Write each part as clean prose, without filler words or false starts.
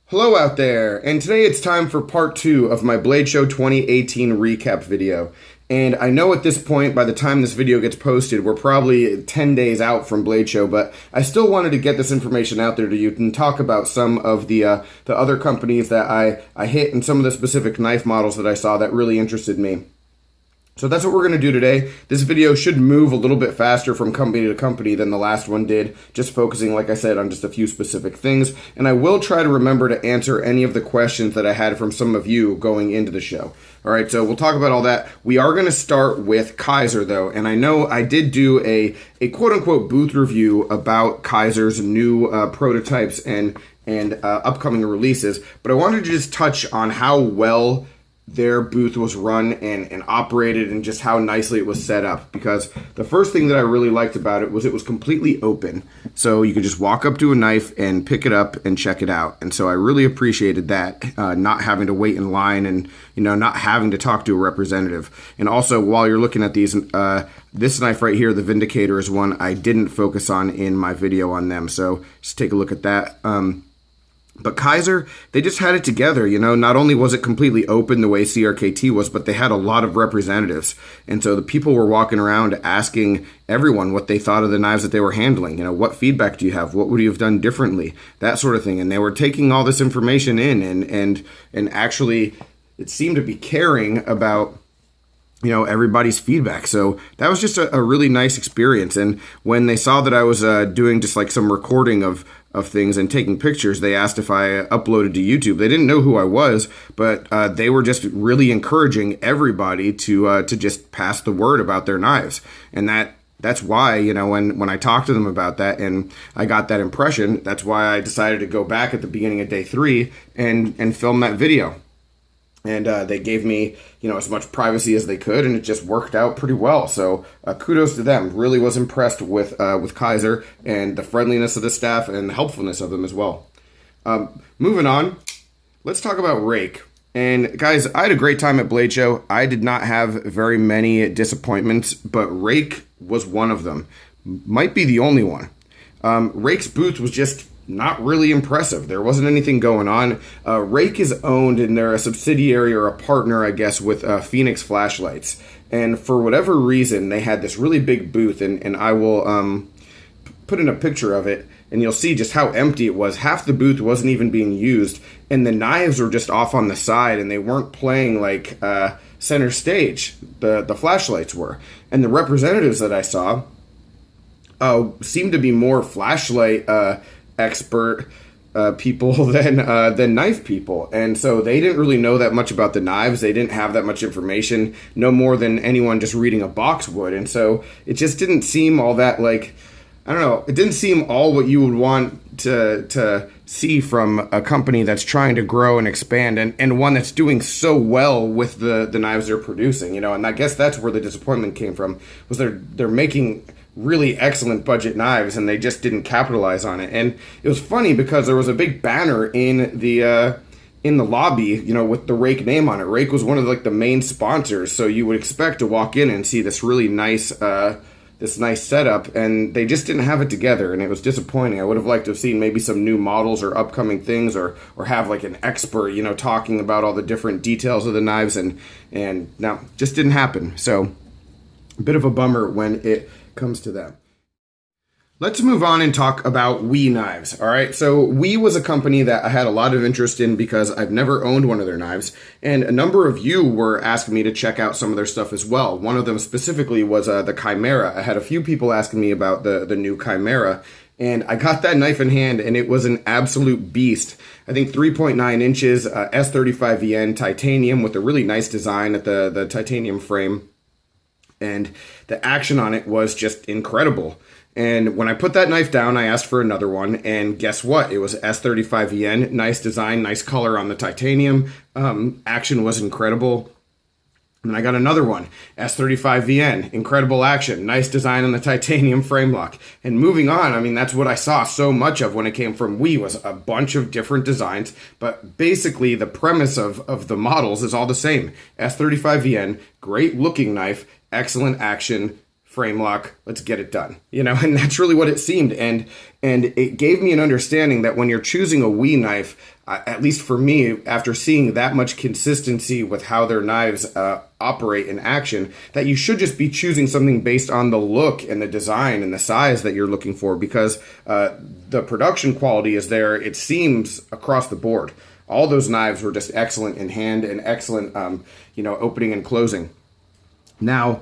Hello out there, and today it's time for part 2 of my Blade Show 2018 recap video. And I know at this point, by the time this video gets posted, we're probably 10 days out from Blade Show, but I still wanted to get this information out there to you and talk about some of the other companies that I hit and some of the specific knife models that I saw that really interested me. So that's what we're going to do today. This video should move a little bit faster from company to company than the last one did, just focusing, like I said, on just a few specific things. And I will try to remember to answer any of the questions that I had from some of you going into the show. All right, so we'll talk about all that. We are going to start with Kizer, though, and I know I did do a quote-unquote booth review about Kizer's new prototypes and upcoming releases, but I wanted to just touch on how well their booth was run and operated and just how nicely it was set up, because the first thing that I really liked about it was completely open. So you could just walk up to a knife and pick it up and check it out. And so I really appreciated that, not having to wait in line and, not having to talk to a representative. And also, while you're looking at these, this knife right here, the Vindicator, is one I didn't focus on in my video on them. So just take a look at that. But Kizer, they just had it together, Not only was it completely open the way CRKT was, but they had a lot of representatives. And so the people were walking around asking everyone what they thought of the knives that they were handling. What feedback do you have? What would you have done differently? That sort of thing. And they were taking all this information in and actually it seemed to be caring about everybody's feedback. So that was just a really nice experience. And when they saw that I was doing just like some recording of things and taking pictures, they asked if I uploaded to YouTube. They didn't know who I was, but they were just really encouraging everybody to just pass the word about their knives. And that's why, when I talked to them about that and I got that impression, that's why I decided to go back at the beginning of day 3 and film that video. And they gave me, as much privacy as they could, and it just worked out pretty well. So kudos to them. Really was impressed with Kizer and the friendliness of the staff and the helpfulness of them as well. Moving on, let's talk about Rake. And guys, I had a great time at Blade Show. I did not have very many disappointments, but Rake was one of them. Might be the only one. Rake's booth was just not really impressive. There wasn't anything going on. Rake is owned, and they're a subsidiary or a partner, I guess, with Phoenix Flashlights. And for whatever reason, they had this really big booth, and I will put in a picture of it, and you'll see just how empty it was. Half the booth wasn't even being used, and the knives were just off on the side, and they weren't playing like center stage. The flashlights were. And the representatives that I saw seemed to be more flashlight expert people than knife people, and so they didn't really know that much about the knives. They didn't have that much information, no more than anyone just reading a box would. And so it just didn't seem all that, like, I don't know, it didn't seem all what you would want to see from a company that's trying to grow and expand, and one that's doing so well with the knives they're producing, and I guess that's where the disappointment came from, was they're making really excellent budget knives, and they just didn't capitalize on it. And it was funny because there was a big banner in the lobby, with the Rake name on it. Rake was one of the main sponsors, so you would expect to walk in and see this really nice setup, and they just didn't have it together, and it was disappointing. I would have liked to have seen maybe some new models or upcoming things, or have like an expert, talking about all the different details of the knives, and no, just didn't happen. So a bit of a bummer when it comes to that. Let's move on and talk about WE Knives. All right, so WE was a company that I had a lot of interest in because I've never owned one of their knives, and a number of you were asking me to check out some of their stuff as well. One of them specifically was the Chimera. I had a few people asking me about the new Chimera, and I got that knife in hand, and it was an absolute beast. I think 3.9 inches, S35VN titanium with a really nice design at the titanium frame. And the action on it was just incredible. And when I put that knife down, I asked for another one, and guess what? It was S35VN, nice design, nice color on the titanium. Action was incredible. And I got another one, S35VN, incredible action, nice design on the titanium frame lock. And moving on, I mean, that's what I saw so much of when it came from WE, was a bunch of different designs, but basically the premise of the models is all the same. S35VN, great looking knife, excellent action, frame lock, let's get it done, and that's really what it seemed. And it gave me an understanding that when you're choosing a WE knife, at least for me, after seeing that much consistency with how their knives operate in action, that you should just be choosing something based on the look and the design and the size that you're looking for, because the production quality is there, it seems, across the board. All those knives were just excellent in hand and excellent, opening and closing. Now,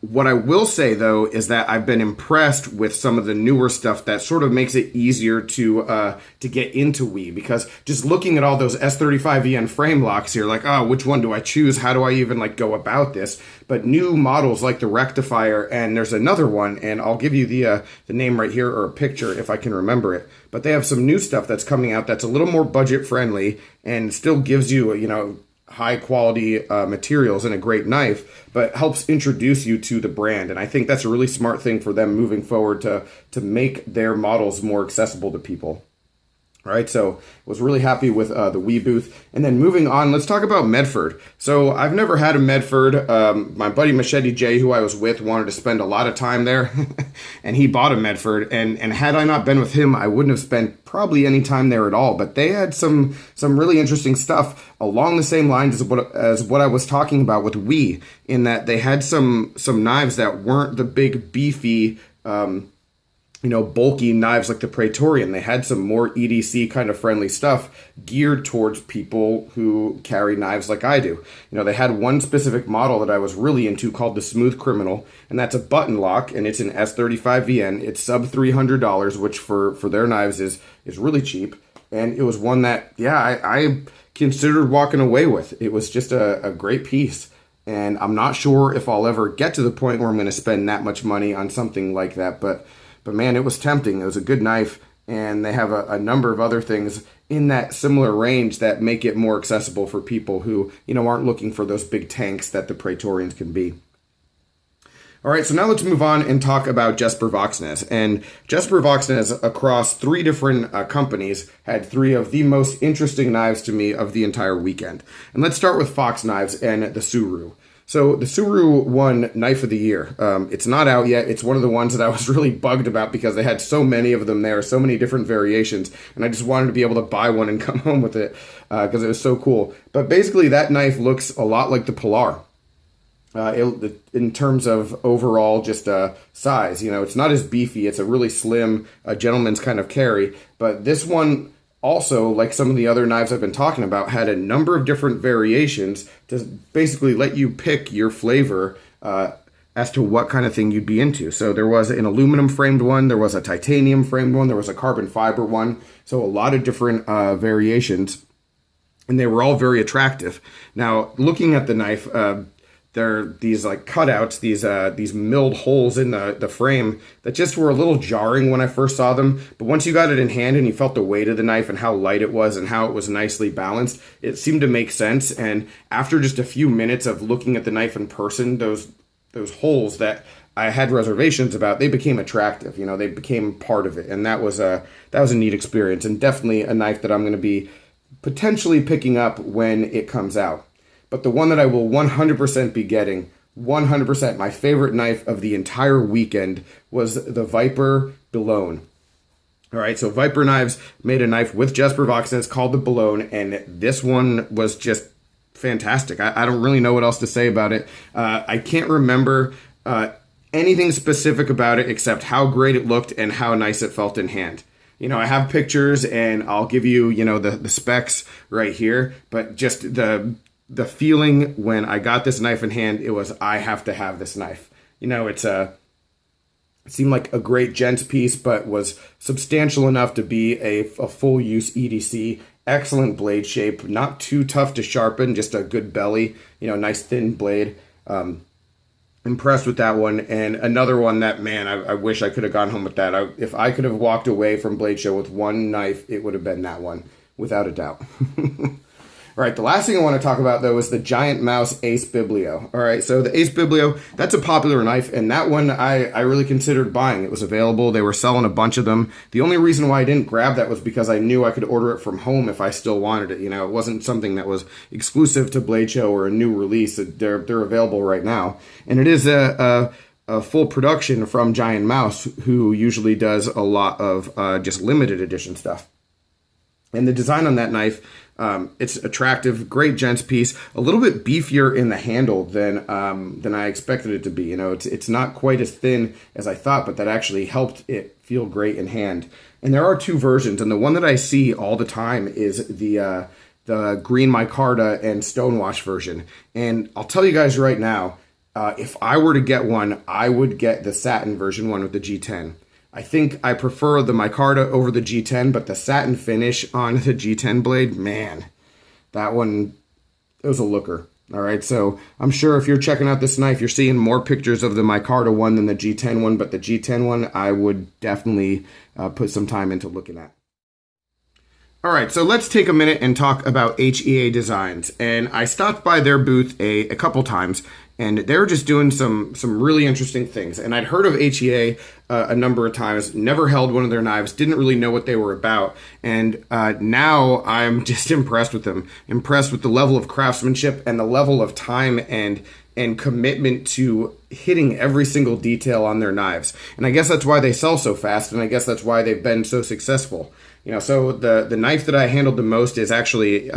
what I will say, though, is that I've been impressed with some of the newer stuff that sort of makes it easier to get into WE, because just looking at all those S35VN frame locks, you're like, oh, which one do I choose? How do I even go about this? But new models like the Rectifier, and there's another one, and I'll give you the name right here, or a picture if I can remember it. But they have some new stuff that's coming out that's a little more budget friendly and still gives you, high quality materials and a great knife, but helps introduce you to the brand. And I think that's a really smart thing for them moving forward to make their models more accessible to people. All right, so was really happy with the WE booth. And then moving on, let's talk about Medford. So I've never had a Medford. My buddy Machete J, who I was with, wanted to spend a lot of time there, and he bought a Medford. And had I not been with him, I wouldn't have spent probably any time there at all. But they had some really interesting stuff along the same lines as what I was talking about with WE, in that they had some knives that weren't the big beefy bulky knives like the Praetorian. They had some more EDC kind of friendly stuff geared towards people who carry knives like I do. They had one specific model that I was really into called the Smooth Criminal, and that's a button lock, and it's an S35VN. It's sub $300, which for their knives is really cheap. And it was one that, I considered walking away with. It was just a great piece. And I'm not sure if I'll ever get to the point where I'm going to spend that much money on something like that, but man, it was tempting. It was a good knife, and they have a number of other things in that similar range that make it more accessible for people who, aren't looking for those big tanks that the Praetorians can be. All right, so now let's move on and talk about Jesper Voxnaes. And Jesper Voxnaes, across 3 different companies, had 3 of the most interesting knives to me of the entire weekend. And let's start with Fox Knives and the Suru. So the Suru won Knife of the Year. It's not out yet. It's one of the ones that I was really bugged about because they had so many of them there, so many different variations, and I just wanted to be able to buy one and come home with it because it was so cool. But basically, that knife looks a lot like the Pilar in terms of overall just size. It's not as beefy. It's a really slim, gentleman's kind of carry. But this one, also, like some of the other knives I've been talking about, had a number of different variations to basically let you pick your flavor as to what kind of thing you'd be into. So there was an aluminum framed one, there was a titanium framed one, there was a carbon fiber one. So a lot of different variations, and they were all very attractive. Now, looking at the knife, there are these cutouts, these milled holes in the frame that just were a little jarring when I first saw them. But once you got it in hand and you felt the weight of the knife and how light it was and how it was nicely balanced, it seemed to make sense. And after just a few minutes of looking at the knife in person, those holes that I had reservations about, they became attractive. They became part of it, and that was a neat experience, and definitely a knife that I'm going to be potentially picking up when it comes out. But the one that I will 100% be getting, 100%, my favorite knife of the entire weekend, was the Viper Boulogne. All right, so Viper Knives made a knife with Jesper Voxnaes called the Boulogne, and this one was just fantastic. I don't really know what else to say about it. I can't remember anything specific about it except how great it looked and how nice it felt in hand. I have pictures, and I'll give you, the specs right here, but just the feeling when I got this knife in hand, it was, I have to have this knife. It seemed like a great gents piece, but was substantial enough to be a full use EDC. Excellent blade shape, not too tough to sharpen, just a good belly, nice thin blade. Impressed with that one. And another one that, man, I wish I could have gone home with that. If I could have walked away from Blade Show with one knife, it would have been that one, without a doubt. All right, the last thing I want to talk about, though, is the Giant Mouse Ace Biblio. All right, so the Ace Biblio, that's a popular knife, and that one I really considered buying. It was available. They were selling a bunch of them. The only reason why I didn't grab that was because I knew I could order it from home if I still wanted it. It wasn't something that was exclusive to Blade Show or a new release. They're available right now. And it is a full production from Giant Mouse, who usually does a lot of just limited edition stuff. And the design on that knife, it's attractive, great gents piece, a little bit beefier in the handle than I expected it to be. You know, it's not quite as thin as I thought, but that actually helped it feel great in hand. And there are two versions, and the one that I see all the time is the green micarta and stonewash version. And I'll tell you guys right now, if I were to get one, I would get the satin version one with the G10. I think I prefer the micarta over the G10, but the satin finish on the G10 blade, man, that one, it was a looker. All right, so I'm sure if you're checking out this knife, you're seeing more pictures of the micarta one than the G10 one, but the G10 one, I would definitely put some time into looking at. All right, so let's take a minute and talk about HEA Designs. And I stopped by their booth a couple times, and they were just doing some really interesting things. And I'd heard of HEA a number of times, never held one of their knives, didn't really know what they were about. And now I'm just impressed with them, impressed with the level of craftsmanship and the level of time and commitment to hitting every single detail on their knives. And I guess that's why they sell so fast, and I guess that's why they've been so successful. You know, so the knife that I handled the most is actually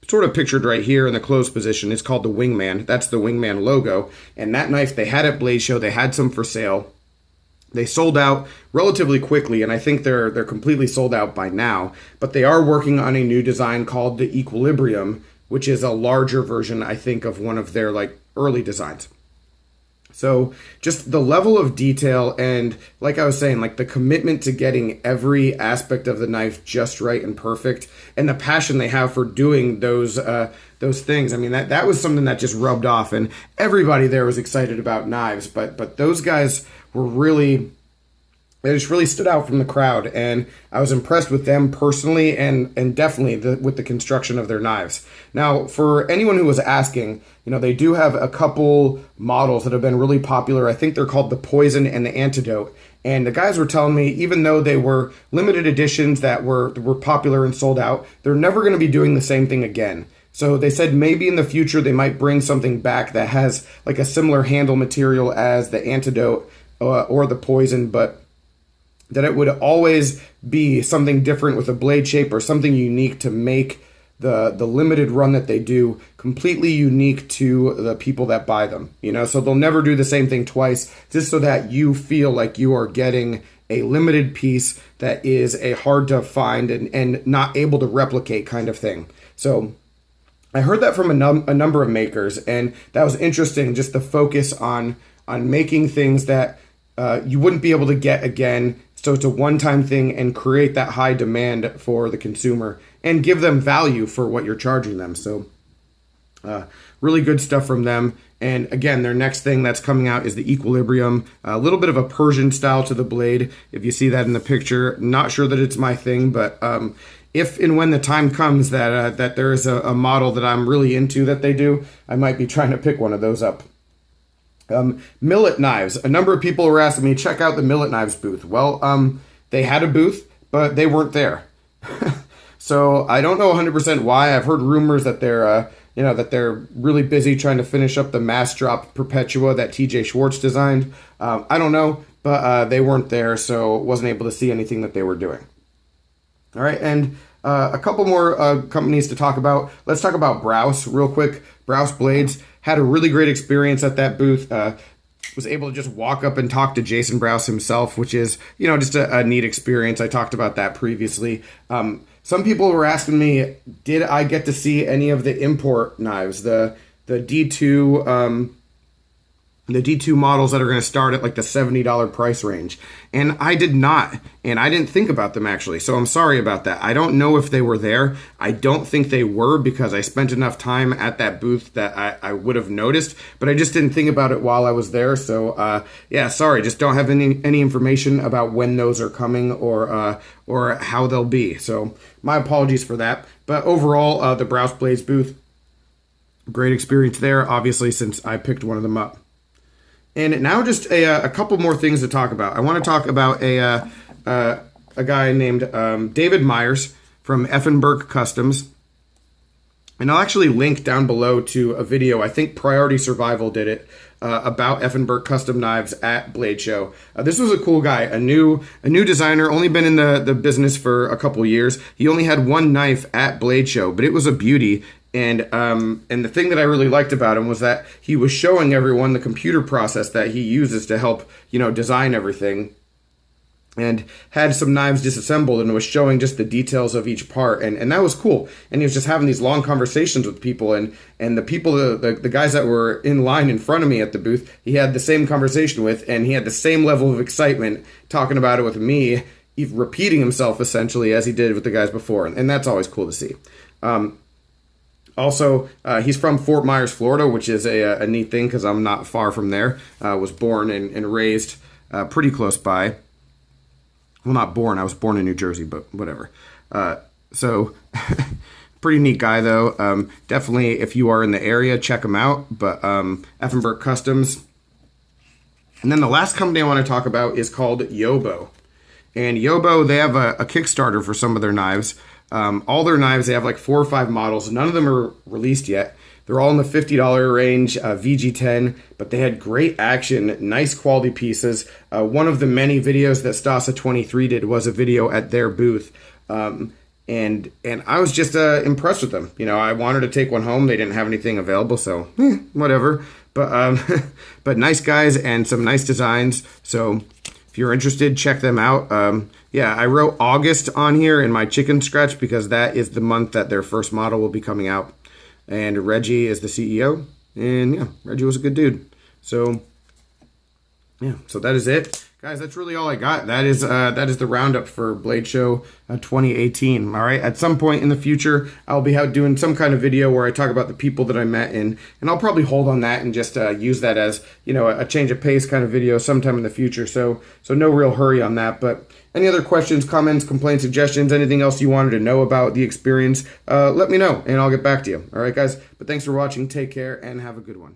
sort of pictured right here in the closed position. It's called the Wingman. That's the Wingman logo. And that knife they had at Blade Show. They had some for sale. They sold out relatively quickly, and I think they're completely sold out by now. But they are working on a new design called the Equilibrium, which is a larger version, I think, of one of their like early designs. So just the level of detail and, like I was saying, like the commitment to getting every aspect of the knife just right and perfect, and the passion they have for doing those things. I mean, that was something that just rubbed off, and everybody there was excited about knives, but those guys were they just really stood out from the crowd, and I was impressed with them personally and definitely with the construction of their knives. Now, for anyone who was asking, you know, they do have a couple models that have been really popular. I think they're called the Poison and the Antidote. And the guys were telling me, even though they were limited editions that were popular and sold out, they're never going to be doing the same thing again. So they said maybe in the future they might bring something back that has like a similar handle material as the Antidote or the Poison, but that it would always be something different with a blade shape or something unique to make the limited run that they do completely unique to the people that buy them. You know, so they'll never do the same thing twice, just so that you feel like you are getting a limited piece that is a hard to find and not able to replicate kind of thing. So I heard that from a number of makers, and that was interesting, just the focus on making things that you wouldn't be able to get again. So it's a one-time thing and create that high demand for the consumer and give them value for what you're charging them. So really good stuff from them. And again, their next thing that's coming out is the Equilibrium, a little bit of a Persian style to the blade. If you see that in the picture, not sure that it's my thing, but if and when the time comes that there is a model that I'm really into that they do, I might be trying to pick one of those up. Millet knives. A number of people were asking me, check out the Millet Knives booth. Well, they had a booth, but they weren't there. So I don't know 100% why. I've heard rumors that they're really busy trying to finish up the mass drop Perpetua that TJ Schwartz designed. I don't know, but they weren't there, so wasn't able to see anything that they were doing. All right, and a couple more companies to talk about. Let's talk about Brous real quick. Brous Blades. Had a really great experience at that booth. Was able to just walk up and talk to Jason Brous himself, which is, you know, just a neat experience. I talked about that previously. Some people were asking me, did I get to see any of the import knives, the D2 the D2 models that are going to start at like the $70 price range? And I did not, and I didn't think about them actually, so I'm sorry about that. I don't know if they were there. I don't think they were, because I spent enough time at that booth that I would have noticed, but I just didn't think about it while I was there. So yeah, sorry, just don't have any information about when those are coming or how they'll be. So my apologies for that. But overall, the Brous Blades booth, great experience there, obviously, since I picked one of them up. And now just a couple more things to talk about. I want to talk about a guy named David Myers from Effenberg Customs. And I'll actually link down below to a video, I think Priority Survival did it, about Effenberg custom knives at Blade Show. This was a cool guy, a new designer, only been in the business for a couple years. He only had one knife at Blade Show, but it was a beauty. And the thing that I really liked about him was that he was showing everyone the computer process that he uses to help, design everything. And had some knives disassembled and was showing just the details of each part, and that was cool. And he was just having these long conversations with people, and the people, the guys that were in line in front of me at the booth, he had the same conversation with, and he had the same level of excitement talking about it with me, repeating himself essentially as he did with the guys before, and that's always cool to see. Also, he's from Fort Myers, Florida, which is a neat thing because I'm not far from there. Was born and raised pretty close by. Well, not born. I was born in New Jersey, but whatever. So, pretty neat guy, though. Definitely, if you are in the area, check him out. But Effenberg Customs. And then the last company I want to talk about is called Yobo. And Yobo, they have a Kickstarter for some of their knives. All their knives, they have like 4 or 5 models. None of them are released yet. They're all in the $50 range, VG10, but they had great action, nice quality pieces. One of the many videos that Stasa23 did was a video at their booth. And I was just impressed with them. I wanted to take one home. They didn't have anything available, so whatever. But but nice guys and some nice designs. So if you're interested, check them out. Yeah, I wrote August on here in my chicken scratch because that is the month that their first model will be coming out. And Reggie is the CEO. And yeah, Reggie was a good dude. So yeah, so that is it. Guys, that's really all I got. That is the roundup for Blade Show 2018. All right, at some point in the future, I'll be out doing some kind of video where I talk about the people that I met, and I'll probably hold on that and just use that as a change of pace kind of video sometime in the future. So no real hurry on that. But any other questions, comments, complaints, suggestions, anything else you wanted to know about the experience, let me know and I'll get back to you. All right, guys. But thanks for watching. Take care and have a good one.